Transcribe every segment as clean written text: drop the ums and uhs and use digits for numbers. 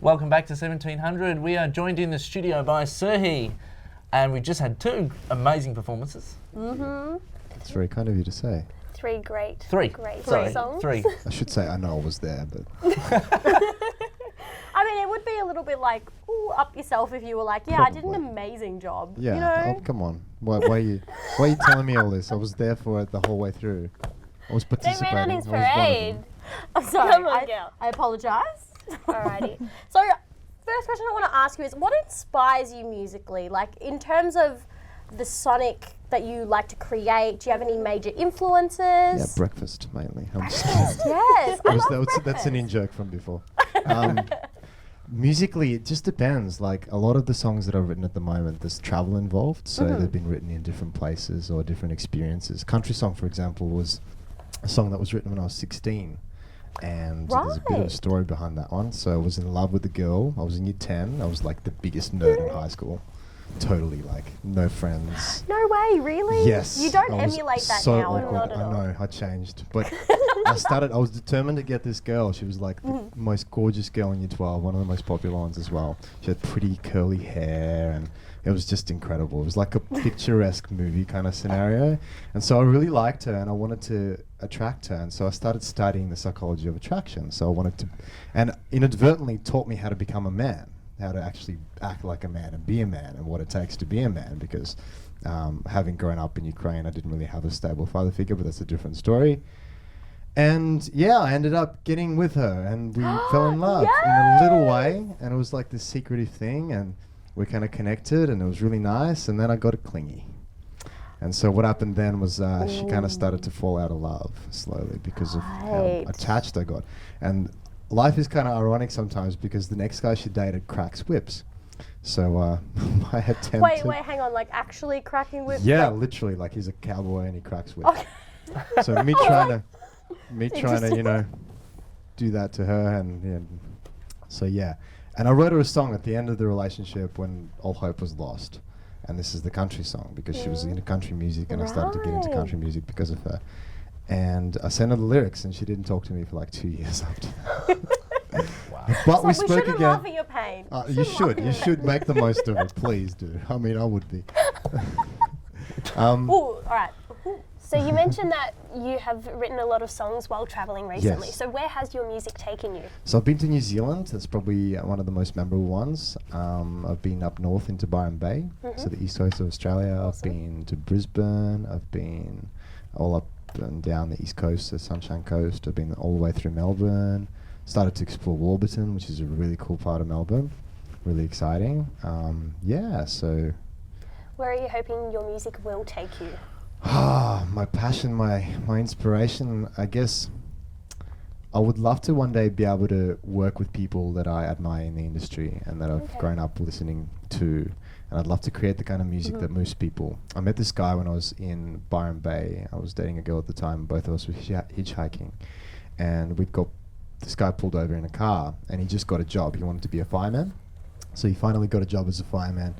Welcome back to 1700. We are joined in the studio by Serhiy, and we just had two amazing performances. Mm-hmm. That's very kind of you to say. Three great songs. Three. I should say I know I was there, but I mean, it would be a little bit like, ooh, up yourself if you were like, yeah, Probably. I did an amazing job. yeah. You know? Oh, come on. Why are you telling me all this? I was there for it the whole way through. I was They participating. ran on his I was one of parade. them. I'm sorry. Come on, girl. I apologise. Alrighty. So, first question I want to ask you is, what inspires you musically? Like, in terms of the sonic that you like to create, do you have any major influences? Yeah, breakfast mainly. I'm just kidding. Yes. I love That's an in-joke from before. Musically, it just depends. Like, a lot of the songs that I've written at the moment, there's travel involved, so they've been written in different places or different experiences. Country Song, for example, was a song that was written when I was 16. And there's a bit of a Right. story behind that one. So I was in love with a girl. I was in year 10. I was like the biggest nerd in high school. Totally, like, no friends. No way, really? Yes. You don't I was emulate that so now. awkward. Not at all. I know, I changed. But I was determined to get this girl. She was like the most gorgeous girl in year 12, one of the most popular ones as well. She had pretty curly hair and it was just incredible. It was like a picturesque movie kind of scenario. And so I really liked her and I wanted to attract her. And so I started studying the psychology of attraction. So I wanted to, and inadvertently taught me how to become a man, how to actually act like a man and be a man and what it takes to be a man, because having grown up in Ukraine, I didn't really have a stable father figure, but that's a different story. And yeah, I ended up getting with her and we fell in love in a little way, and it was like this secretive thing, and we kind of connected and it was really nice, and then I got clingy. And so what happened then was she kind of started to fall out of love slowly because of how Right. attached I got. And life is kind of ironic sometimes because the next guy she dated cracks whips. So I attempted... Wait, hang on. Like, actually cracking whip? Yeah, Like, literally, like he's a cowboy and he cracks whips. okay. So me trying to, you know, do that to her, and so yeah. And I wrote her a song at the end of the relationship when all hope was lost. And this is the country song because she was into country music and I started to get into Right. country music because of her. And I sent her the lyrics and she didn't talk to me for like 2 years after that. But we We spoke shouldn't laugh again. at your pain. You should make the most of it, please do. I mean, I would be. Ooh, all right. So you mentioned that you have written a lot of songs while traveling recently. Yes. So where has your music taken you? So I've been to New Zealand. That's probably one of the most memorable ones. I've been up north into Byron Bay, so the east coast of Australia. I've been to Brisbane. I've been all up and down the east coast, the Sunshine Coast. I've been all the way through Melbourne. Started to explore Warburton, which is a really cool part of Melbourne. Really exciting. So Where are you hoping your music will take you? my passion, my inspiration, I guess I would love to one day be able to work with people that I admire in the industry and that I've grown up listening to, and I'd love to create the kind of music that moves people. I met this guy when I was in Byron Bay. I was dating a girl at the time. Both of us were hitchhiking, and this guy pulled over in a car and he just got a job. He wanted to be a fireman, so he finally got a job as a fireman,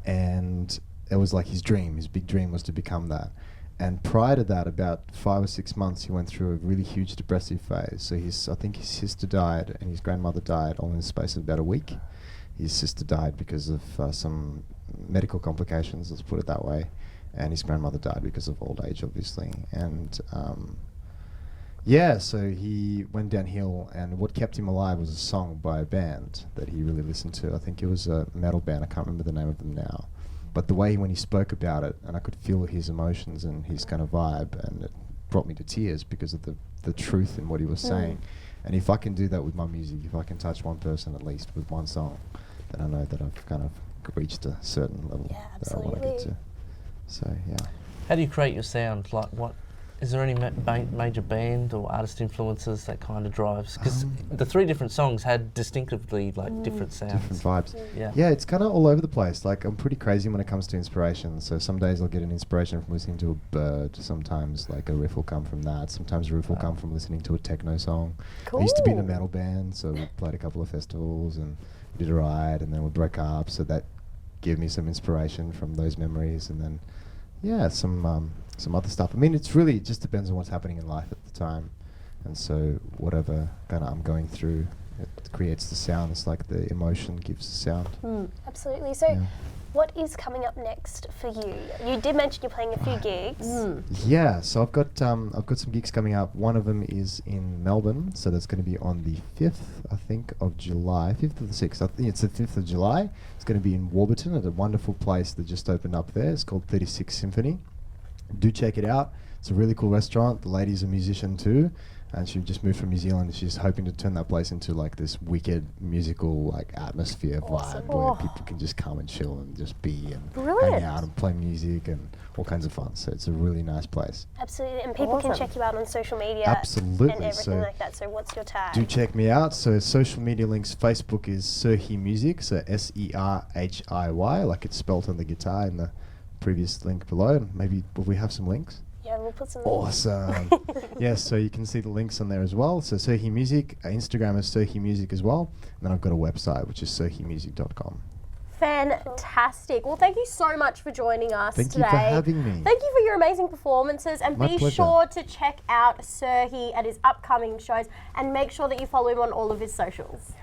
and it was like his dream. His big dream was to become that. And prior to that, about 5 or 6 months, he went through a really huge depressive phase. So I think his sister died and his grandmother died all in the space of about a week. His sister died because of some medical complications, let's put it that way. And his grandmother died because of old age, obviously. And so he went downhill, and what kept him alive was a song by a band that he really listened to. I think it was a metal band. I can't remember the name of them now. But the way when he spoke about it, and I could feel his emotions and his kind of vibe, and it brought me to tears because of the truth in what he was saying. And if I can do that with my music, if I can touch one person at least with one song, then I know that I've kind of reached a certain level that I want to get to. So, yeah. How do you create your sound? Like, what is there any major band or artist influences that kind of drives? Because the three different songs had distinctively different sounds. Different vibes. Yeah. Yeah, it's kind of all over the place. Like, I'm pretty crazy when it comes to inspiration. So some days I'll get an inspiration from listening to a bird. Sometimes like a riff will come from that. Sometimes a riff will come from listening to a techno song. I used to be in a metal band, so we played a couple of festivals and did a ride, and then we broke up. So that gave me some inspiration from those memories, and then some other stuff. I mean, it just depends on what's happening in life at the time, and so whatever kind of I'm going through it creates the sound. It's like the emotion gives the sound. Absolutely. So, Yeah. what is coming up next for you? You did mention you're playing a few gigs. Yeah, so I've got some gigs coming up. One of them is in Melbourne, so that's going to be on the 5th, I think, of July. 5th or the 6th. I think it's the 5th of July. It's going to be in Warburton at a wonderful place that just opened up there. It's called 36 Symphony. Do check it out. It's a really cool restaurant. The lady's a musician too, and she just moved from New Zealand. She's hoping to turn that place into like this wicked musical like atmosphere vibe where people can just come and chill and just be and hang out and play music and all kinds of fun. So it's a really nice place. Absolutely, and people can check you out on social media. Absolutely. And everything So like that. So what's your tag? do check me out. So social media links, Facebook is Serhiy Music, so Serhiy, like it's spelt on the guitar in the previous link below. And maybe will we have some links? Yeah, we'll put some. Awesome. Yes, so you can see the links on there as well. So Serhiy Music, Instagram is Serhiy Music as well. And then I've got a website, which is serhiymusic.com. Fantastic. Well, thank you so much for joining us Thank today. you for having me. Thank you for your amazing performances, and My be pleasure. sure to check out Serhiy at his upcoming shows, and make sure that you follow him on all of his socials.